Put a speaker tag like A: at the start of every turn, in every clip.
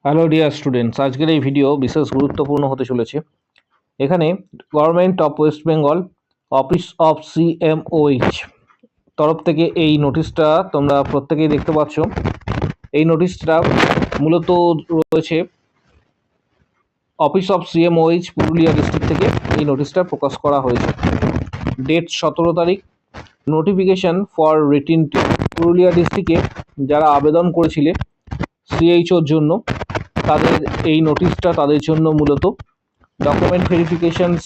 A: Hello dear students, আজকের এই video বিশেষ গুরুত্বপূর্ণ হতে চলেছে। এখানে government of West Bengal office of CMOH তরফ থেকে এই নোটিশটা তোমরা প্রত্যেকেই দেখতে পাচ্ছ। এই নোটিশটা মূলত রয়েছে office of CMOH Purulia district থেকে এই নোটিশটা প্রকাশ করা হয়েছে। ডেট 17 তারিখ। নোটিফিকেশন ফর রিটিন পুরুলিয়া ডিস্ট্রিক্টে যারা আবেদন করেছিলে সিএইচওর জন্য, তাদের এই নোটিশটা তাদের জন্য মূলত ডকুমেন্ট ভেরিফিকেশনস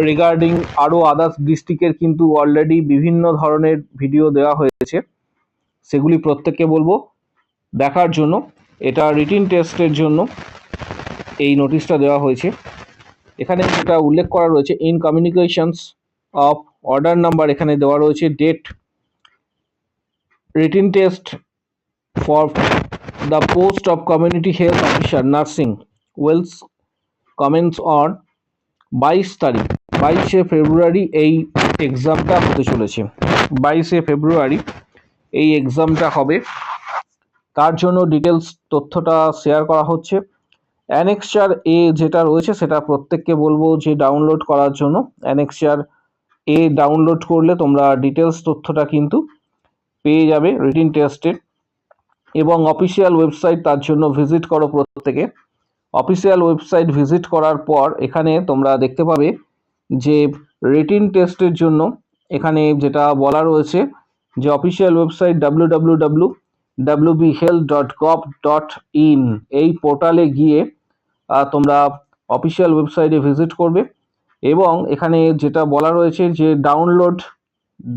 A: রিগার্ডিং আরও আদার্স ডিস্ট্রিক্টের কিন্তু অলরেডি বিভিন্ন ধরনের ভিডিও দেওয়া হয়েছে, সেগুলি প্রত্যেককে বলবো দেখার জন্য। এটা রিটিন টেস্টের জন্য এই নোটিশটা দেওয়া হয়েছে। এখানে যেটা উল্লেখ করা রয়েছে, in communications of order number এখানে দেওয়া রয়েছে date written test for the post of community health officer nursing wells commence on 22 তারিখ 22শে ফেব্রুয়ারি এই এক্সামটা হতে চলেছে। 22শে ফেব্রুয়ারি এই এক্সামটা হবে, তার জন্য ডিটেলস তথ্যটা শেয়ার করা হচ্ছে। অ্যানেক্সার এ যেটা রয়েছে সেটা প্রত্যেককে বলবো যে ডাউনলোড করার জন্য। অ্যানেক্সার এ ডাউনলোড করলে তোমরা ডিটেলস তথ্যটা কিন্তু পেয়ে যাবে রিটিন টেস্টের, এবং অফিসিয়াল ওয়েবসাইট তার জন্য ভিজিট করো প্রত্যেকে। অফিসিয়াল ওয়েবসাইট ভিজিট করার পর এখানে তোমরা দেখতে পাবে যে রিটিন টেস্টের জন্য এখানে যেটা বলা রয়েছে যে অফিসিয়াল ওয়েবসাইট www.wbhealth.gov.in এই পোর্টালে গিয়ে তোমরা অফিসিয়াল ওয়েবসাইটে ভিজিট করবে, এবং এখানে যেটা বলা রয়েছে যে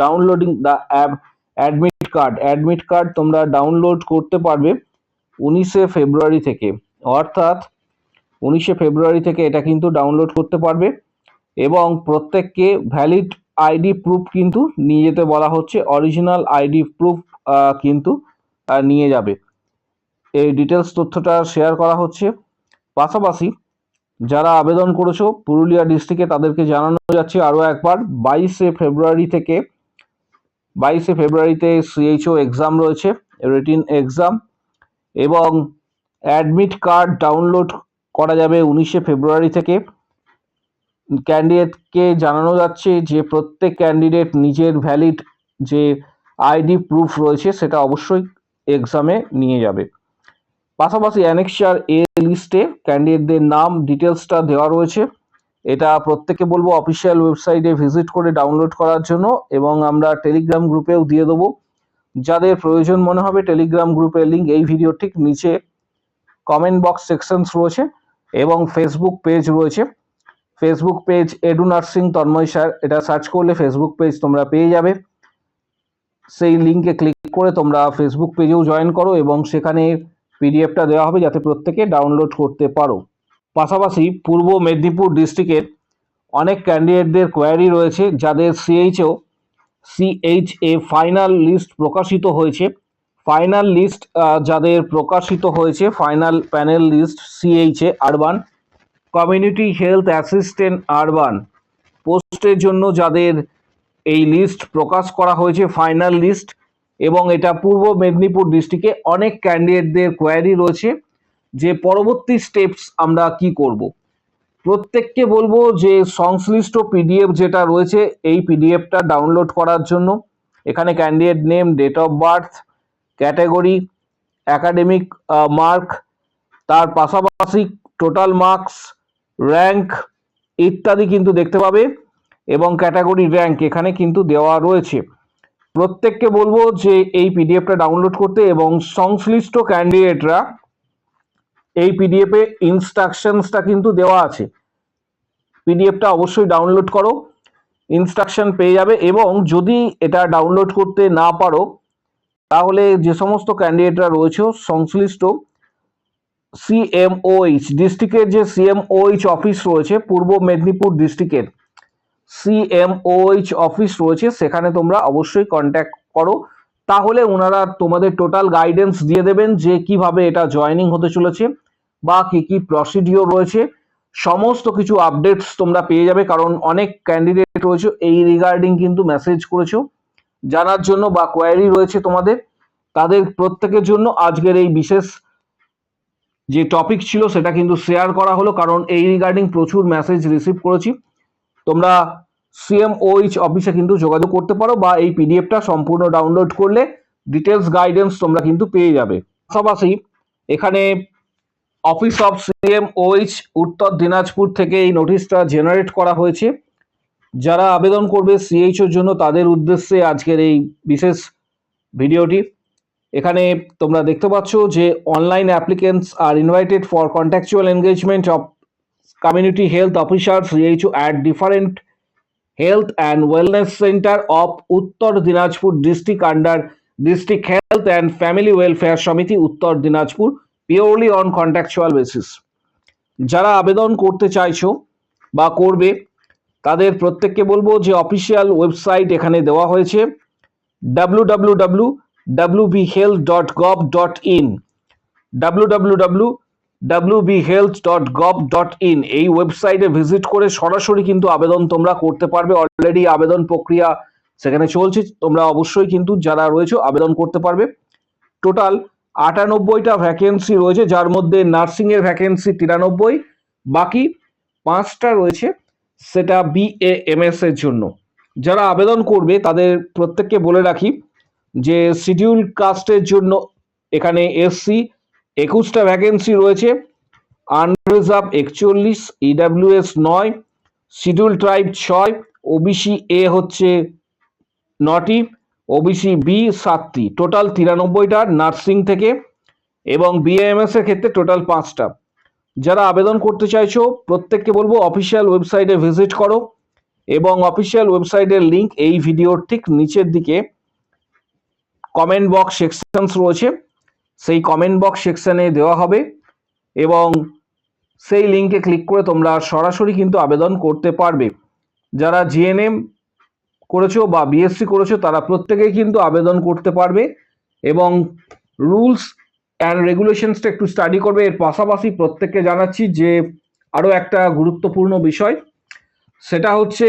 A: downloading the app admit card তোমরা ডাউনলোড করতে পারবে 19শে ফেব্রুয়ারি থেকে, অর্থাৎ 19শে ফেব্রুয়ারি থেকে এটা কিন্তু ডাউনলোড করতে পারবে। এবং প্রত্যেককে ভ্যালিড আইডি প্রুফ কিন্তু নিয়ে যেতে বলা হচ্ছে, অরিজিনাল আইডি প্রুফ কিন্তু নিয়ে যাবে। এই ডিটেলস তথ্যটা শেয়ার করা হচ্ছে। পাশাপাশি যারা আবেদন করেছো পুরুলিয়া ডিস্ট্রিক্টে তাদেরকে জানানো যাচ্ছে আরও একবার 22শে ফেব্রুয়ারিতে সিএইচও এক্সাম রয়েছে, রিটিন এক্সাম, এবং অ্যাডমিট কার্ড ডাউনলোড করা যাবে 19শে ফেব্রুয়ারি থেকে। ক্যান্ডিডেটকে জানানো যাচ্ছে যে প্রত্যেক ক্যান্ডিডেট নিজের ভ্যালিড যে আইডি প্রুফ রয়েছে সেটা অবশ্যই এক্সামে নিয়ে যাবে। পাশাপাশি অ্যানেক্সার এ লিস্টে ক্যান্ডিডেটদের নাম ডিটেলসটা দেওয়া রয়েছে, এটা প্রত্যেকে বলবো অফিসিয়াল ওয়েবসাইটে ভিজিট করে ডাউনলোড করার জন্য, এবং আমরা টেলিগ্রাম গ্রুপেও দিয়ে দেবো। যাদের প্রয়োজন মনে হবে টেলিগ্রাম গ্রুপের লিঙ্ক এই ভিডিও ঠিক নিচে কমেন্ট বক্স সেকশনস রয়েছে, এবং ফেসবুক পেজ রয়েছে। Facebook page edu nursing Tanmoy sir, এটা সার্চ করলে ফেসবুক পেজ তোমরা পেয়ে যাবে। সেই লিঙ্কে ক্লিক করে তোমরা ফেসবুক পেজেও জয়েন করো, এবং সেখানে পিডিএফটা দেওয়া হবে যাতে প্রত্যেকে ডাউনলোড করতে পারো। পাশাপাশি পূর্ব মেদিনীপুর ডিস্ট্রিক্টের অনেক ক্যান্ডিডেটদের কোয়ারি রয়েছে যাদের সিএইচএ ফাইনাল লিস্ট প্রকাশিত হয়েছে। ফাইনাল লিস্ট যাদের প্রকাশিত হয়েছে, final panel list CHA urban community health assistant urban পোস্টের জন্য যাদের এই লিস্ট প্রকাশ করা হয়েছে ফাইনাল লিস্ট, এবং এটা পূর্ব মেদিনীপুর ডিস্ট্রিক্টে অনেক ক্যান্ডিডেটদের কোয়ারি রয়েছে যে পরবর্তী স্টেপস আমরা কি করব। প্রত্যেককে বলবো যে সংশ্লিষ্ট পিডিএফ যেটা রয়েছে এই পিডিএফটা ডাউনলোড করার জন্য। এখানে candidate name, date of birth, category, academic mark, তার পাশাপাশি টোটাল মার্কস, র্যাঙ্ক ইত্যাদি কিন্তু দেখতে পাবে, এবং ক্যাটাগরি র্যাঙ্ক এখানে কিন্তু দেওয়া রয়েছে। প্রত্যেককে বলবো যে এই পিডিএফটা ডাউনলোড করতে, এবং সংশ্লিষ্ট ক্যান্ডিডেটরা এই পিডিএফে ইনস্ট্রাকশনসটা কিন্তু দেওয়া আছে, পিডিএফটা অবশ্যই ডাউনলোড করো, ইনস্ট্রাকশন পেয়ে যাবে। এবং যদি এটা ডাউনলোড করতে না পারো তাহলে যে সমস্ত ক্যান্ডিডেটরা রয়েছে সংশ্লিষ্ট সিএমওইচ ডিস্ট্রিক্টের যে সিএমওইচ অফিস রয়েছে পূর্ব মেদিনীপুর ডিস্ট্রিক্টের সিএমওইচ অফিস রয়েছে সেখানে তোমরা অবশ্যই কন্ট্যাক্ট করো, তাহলে ওনারা তোমাদের টোটাল গাইডেন্স দিয়ে দেবেন যে কিভাবে এটা জয়েনিং হতে চলেছে বা কি কি প্রসিডিওর রয়েছে, সমস্ত কিছু আপডেটস তোমরা পেয়ে যাবে। কারণ অনেক ক্যান্ডিডেট রয়েছে এই রিগার্ডিং কিন্তু মেসেজ করেছো জানার জন্য বা কোয়ারি রয়েছে তোমাদের, তাদের প্রত্যেকের জন্য আজকের এই বিশেষ যে টপিক ছিল সেটা কিন্তু শেয়ার করা হলো, কারণ এই রিগার্ডিং প্রচুর মেসেজ রিসিভ করেছি। তোমরা সিএমওইচ অফিসে কিন্তু যোগাযোগ করতে পারো, বা এই পিডিএফটা সম্পূর্ণ ডাউনলোড করলে ডিটেলস গাইডেন্স তোমরা কিন্তু পেয়ে যাবে। পাশাপাশি এখানে অফিস অফ সিএমওইচ উত্তর দিনাজপুর থেকে এই নোটিশটা জেনারেট করা হয়েছে। যারা আবেদন করবে সিএইচওর জন্য তাদের উদ্দেশ্যে আজকের এই বিশেষ ভিডিওটি। এখানে তোমরা দেখতে পাচ্ছ যে online applicants are invited for contractual engagement of community health officer CHO at different health and wellness centre of Uttar Dinajpur district under district health and family welfare Samiti Uttar Dinajpur purely on contractual basis. যারা আবেদন করতে চাইছো বা করবে তাদের প্রত্যেককে বলবো যে অফিসিয়াল ওয়েবসাইট এখানে দেওয়া হয়েছে www.wbhealth.gov.in www.wbhealth.gov.in এই ওয়েবসাইটে ভিজিট করে সরাসরি কিন্তু আবেদন তোমরা করতে পারবে। অলরেডি আবেদন প্রক্রিয়া সেখানে চলছে, তোমরা অবশ্যই কিন্তু যারা রয়েছে আবেদন করতে পারবে। টোটাল 98টা ভ্যাকেন্সি রয়েছে, যার মধ্যে নার্সিং এর ভ্যাকেন্সি 93, বাকি 5টা রয়েছে সেটা বিএএমএস এর জন্য। যারা আবেদন করবে তাদের প্রত্যেককে বলে রাখি যে শিডিউল কাস্টের জন্য এখানে এসসি 21টা ভ্যাকেন্সি রয়েছে, unreserved 41, EWS 9, schedule tribe 6, OBC A হচ্ছে 9টি, ওবিসি বি 7টি, টোটাল 93টা নার্সিং থেকে, এবং বিএএমএস এর ক্ষেত্রে টোটাল 5টা। যারা আবেদন করতে চাইছো প্রত্যেককে বলবো অফিসিয়াল ওয়েবসাইটে ভিজিট করো, এবং অফিসিয়াল ওয়েবসাইটের লিংক এই ভিডিওর ঠিক নিচের দিকে কমেন্ট বক্স সেকশনস রয়েছে, সেই কমেন্ট বক্স সেকশনে দেওয়া হবে, এবং সেই লিংকে ক্লিক করে তোমরা সরাসরি কিন্তু আবেদন করতে পারবে। যারা জিএনএম করেছো বা বিএসসি করেছো তারা প্রত্যেকেই কিন্তু আবেদন করতে পারবে, এবং রুলস অ্যান্ড রেগুলেশনসটা একটু স্টাডি করবে। এর পাশাপাশি প্রত্যেককে জানাচ্ছি যে আরও একটা গুরুত্বপূর্ণ বিষয়, সেটা হচ্ছে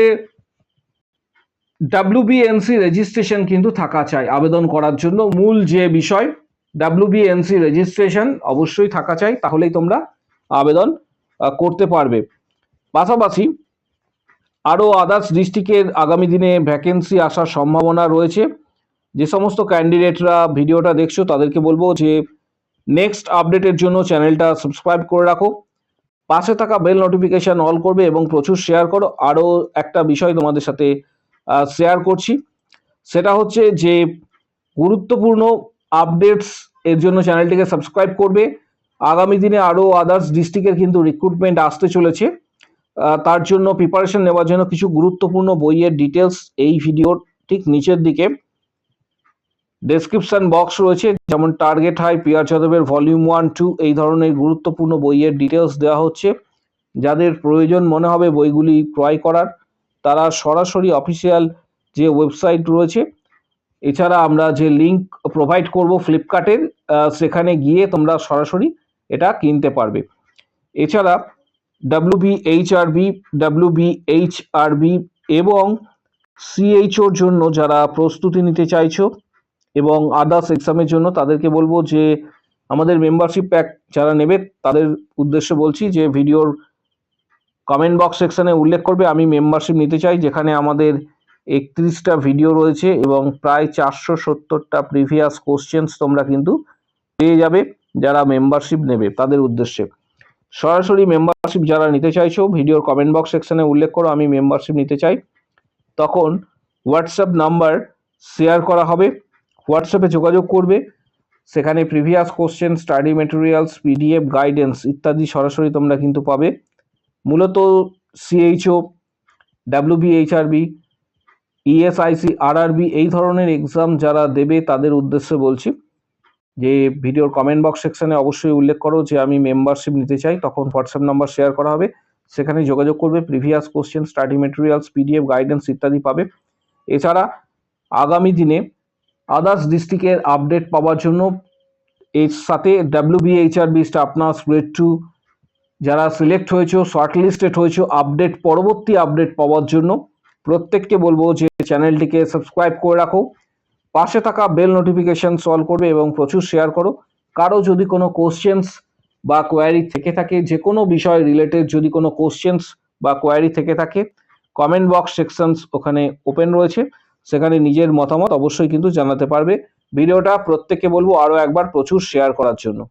A: ডাব্লিউবিএনসি রেজিস্ট্রেশন কিন্তু থাকা চাই আবেদন করার জন্য। মূল যে বিষয় ডাব্লিউবিএনসি রেজিস্ট্রেশন অবশ্যই থাকা চাই, তাহলেই তোমরা আবেদন করতে পারবে। পাশাপাশি আরও আদার্স ডিস্ট্রিক্টের আগামী দিনে ভ্যাকেন্সি আসার সম্ভাবনা রয়েছে। যে সমস্ত ক্যান্ডিডেটরা ভিডিওটা দেখছো তাদেরকে বলবো যে নেক্সট আপডেটের জন্য চ্যানেলটা সাবস্ক্রাইব করে রাখো, পাশে থাকা বেল নোটিফিকেশন অল করবে, এবং প্রচুর শেয়ার করো। আরও একটা বিষয় তোমাদের সাথে শেয়ার করছি, সেটা হচ্ছে যে গুরুত্বপূর্ণ আপডেটস এর জন্য চ্যানেলটিকে সাবস্ক্রাইব করবে। আগামী দিনে আরও আদার্স ডিস্ট্রিক্টের কিন্তু রিক্রুটমেন্ট আসতে চলেছে, তার জন্য প্রিপারেশন নেওয়ার জন্য কিছু গুরুত্বপূর্ণ বইয়ের ডিটেলস এই ভিডিওর ঠিক নিচের দিকে ডেসক্রিপশন বক্স রয়েছে, যেমন টার্গেট হাই, পিয়ার যাদবের ভলিউম 1, 2 এই ধরনের গুরুত্বপূর্ণ বইয়ের ডিটেলস দেওয়া হচ্ছে। যাদের প্রয়োজন মনে হবে বইগুলি ক্রয় করার তারা সরাসরি অফিসিয়াল যে ওয়েবসাইট রয়েছে, এছাড়া আমরা যে লিংক প্রোভাইড করব ফ্লিপকার্টের, সেখানে গিয়ে তোমরা সরাসরি এটা কিনতে পারবে। এছাড়া ডাব্লিউবিএইচআরবি এবং সিএইচওর জন্য যারা প্রস্তুতি নিতে চাইছো এবং আদার্স এক্সামের জন্য তাদেরকে বলবো যে আমাদের মেম্বারশিপ প্যাক যারা নেবে তাদের উদ্দেশ্যে বলছি যে ভিডিওর কমেন্ট বক্স সেকশনে উল্লেখ করবে আমি মেম্বারশিপ নিতে চাই, যেখানে আমাদের 31টা ভিডিও রয়েছে এবং প্রায় 470টা প্রিভিয়াস কোশ্চেন্স তোমরা কিন্তু পেয়ে যাবে যারা মেম্বারশিপ নেবে তাদের উদ্দেশ্যে। সরাসরি মেম্বারশিপ যারা নিতে চাইছো ভিডিওর কমেন্ট বক্স সেকশনে উল্লেখ করো আমি মেম্বারশিপ নিতে চাই, তখন হোয়াটসঅ্যাপ নাম্বার শেয়ার করা হবে, হোয়াটসঅ্যাপে যোগাযোগ করবে, সেখানে previous question, study materials, PDF, guidance ইত্যাদি সরাসরি তোমরা কিন্তু পাবে। মূলত সিএইচও, ডাব্লিউবিএইচআরবি, ইএসআইসি, আরআরবি এই ধরনের এক্সাম যারা দেবে তাদের উদ্দেশ্যে বলছি যে ভিডিওর কমেন্ট বক্স সেকশনে অবশ্যই উল্লেখ করো যে আমি মেম্বারশিপ নিতে চাই, তখন হোয়াটসঅ্যাপ নাম্বার শেয়ার করা হবে, সেখানে যোগাযোগ করবে, previous question, study materials, PDF, guidance ইত্যাদি পাবে। এছাড়া আগামী দিনে আদার্স ডিস্ট্রিক্টের আপডেট পাওয়ার জন্য এর সাথে ডাব্লিউবিএইচআরবি স্টাফ নার্স গ্রেড 2 যারা সিলেক্ট হয়েছে, শর্টলিস্টেড হয়েছে, আপডেট পরবর্তী আপডেট পাওয়ার জন্য প্রত্যেককে বলবো যে চ্যানেলটিকে সাবস্ক্রাইব করে রাখো, পাশে থাকা বেল নোটিফিকেশন অল করবে এবং প্রচুর শেয়ার করো। কারো যদি কোনো কোশ্চেন্স বা কোয়ারি থেকে থাকে, যে কোনো বিষয় রিলেটেড যদি কোনো কোশ্চেন্স বা কোয়ারি থেকে থাকে, কমেন্ট বক্স সেকশনস ওখানে ওপেন রয়েছে, সেখানে নিজের মতামত অবশ্যই কিন্তু জানাতে পারবে। ভিডিওটা প্রত্যেককে বলবো আরও একবার প্রচুর শেয়ার করার জন্য।